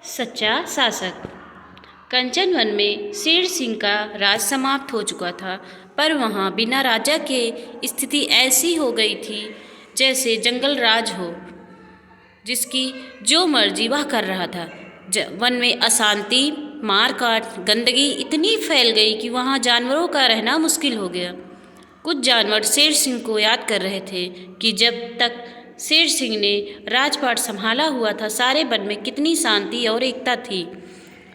सच्चा शासक। कंचन वन में शेर सिंह का राज समाप्त हो चुका था, पर वहाँ बिना राजा के स्थिति ऐसी हो गई थी जैसे जंगल राज हो, जिसकी जो मर्जी वह कर रहा था। वन में अशांति, मारकाट, गंदगी इतनी फैल गई कि वहाँ जानवरों का रहना मुश्किल हो गया। कुछ जानवर शेर सिंह को याद कर रहे थे कि जब तक शेर सिंह ने राजपाट संभाला हुआ था, सारे वन में कितनी शांति और एकता थी।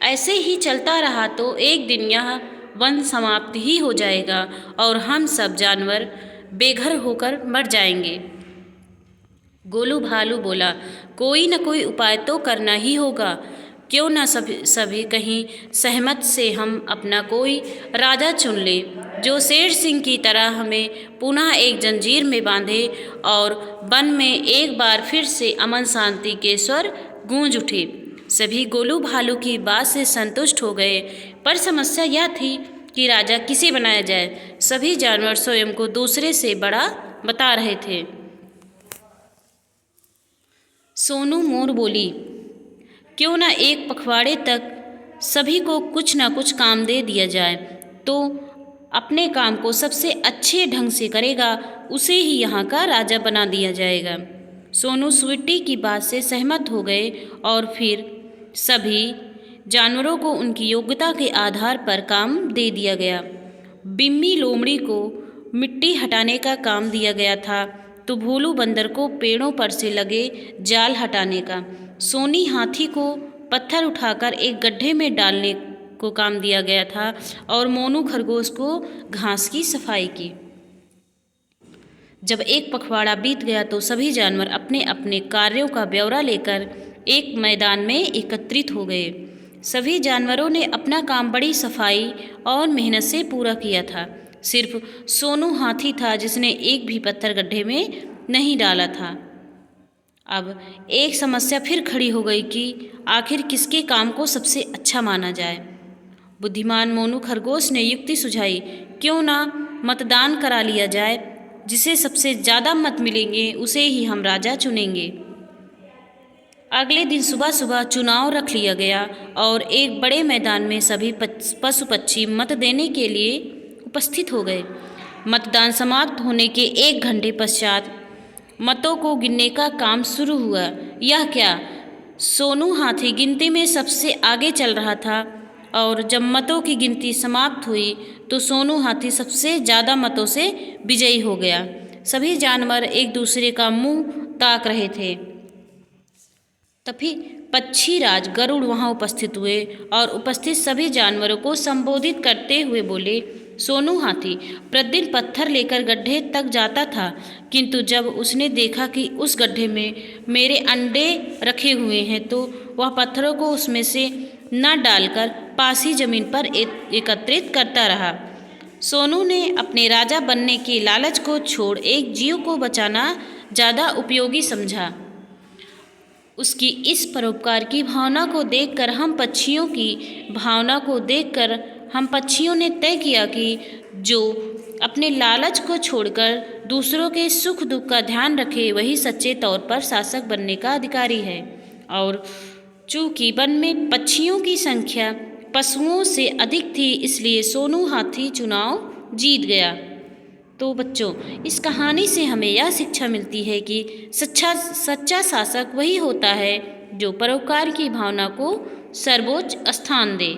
ऐसे ही चलता रहा तो एक दिन यह वन समाप्त ही हो जाएगा और हम सब जानवर बेघर होकर मर जाएंगे। गोलू भालू बोला, कोई न कोई उपाय तो करना ही होगा। क्यों न सभी कहीं सहमत से हम अपना कोई राजा चुन ले, जो शेर सिंह की तरह हमें पुनः एक जंजीर में बांधे और वन में एक बार फिर से अमन शांति के स्वर गूंज उठे। सभी गोलू भालू की बात से संतुष्ट हो गए, पर समस्या यह थी कि राजा किसे बनाया जाए। सभी जानवर स्वयं को दूसरे से बड़ा बता रहे थे। सोनू मोर बोली, क्यों न एक पखवाड़े तक सभी को कुछ न कुछ काम दे दिया जाए, तो अपने काम को सबसे अच्छे ढंग से करेगा उसे ही यहाँ का राजा बना दिया जाएगा। सोनू स्वीटी की बात से सहमत हो गए और फिर सभी जानवरों को उनकी योग्यता के आधार पर काम दे दिया गया। बिम्मी लोमड़ी को मिट्टी हटाने का काम दिया गया था, तो भोलू बंदर को पेड़ों पर से लगे जाल हटाने का, सोनी हाथी को पत्थर उठाकर एक गड्ढे में डालने को काम दिया गया था और मोनू खरगोश को घास की सफाई की। जब एक पखवाड़ा बीत गया तो सभी जानवर अपने अपने कार्यों का ब्यौरा लेकर एक मैदान में एकत्रित हो गए। सभी जानवरों ने अपना काम बड़ी सफाई और मेहनत से पूरा किया था। सिर्फ सोनू हाथी था जिसने एक भी पत्थर गड्ढे में नहीं डाला था। अब एक समस्या फिर खड़ी हो गई कि आखिर किसके काम को सबसे अच्छा माना जाए। बुद्धिमान मोनू खरगोश ने युक्ति सुझाई, क्यों ना मतदान करा लिया जाए, जिसे सबसे ज़्यादा मत मिलेंगे उसे ही हम राजा चुनेंगे। अगले दिन सुबह सुबह चुनाव रख लिया गया और एक बड़े मैदान में सभी पशु पक्षी मत देने के लिए उपस्थित हो गए। मतदान समाप्त होने के 1 घंटे पश्चात मतों को गिनने का काम शुरू हुआ। यह क्या, सोनू हाथी गिनती में सबसे आगे चल रहा था और जब मतों की गिनती समाप्त हुई तो सोनू हाथी सबसे ज़्यादा मतों से विजयी हो गया। सभी जानवर एक दूसरे का मुंह ताक रहे थे। तभी पक्षीराज गरुड़ वहां उपस्थित हुए और उपस्थित सभी जानवरों को संबोधित करते हुए बोले, सोनू हाथी प्रतिदिन पत्थर लेकर गड्ढे तक जाता था, किंतु जब उसने देखा कि उस गड्ढे में मेरे अंडे रखे हुए हैं तो वह पत्थरों को उसमें से न डालकर पासी जमीन पर एकत्रित करता रहा। सोनू ने अपने राजा बनने के लालच को छोड़ एक जीव को बचाना ज़्यादा उपयोगी समझा। उसकी इस परोपकार की भावना को देखकर हम पक्षियों ने तय किया कि जो अपने लालच को छोड़कर दूसरों के सुख दुख का ध्यान रखे वही सच्चे तौर पर शासक बनने का अधिकारी है। और चूंकि वन में पक्षियों की संख्या पशुओं से अधिक थी, इसलिए सोनू हाथी चुनाव जीत गया। तो बच्चों, इस कहानी से हमें यह शिक्षा मिलती है कि सच्चा शासक वही होता है जो परोपकार की भावना को सर्वोच्च स्थान दे।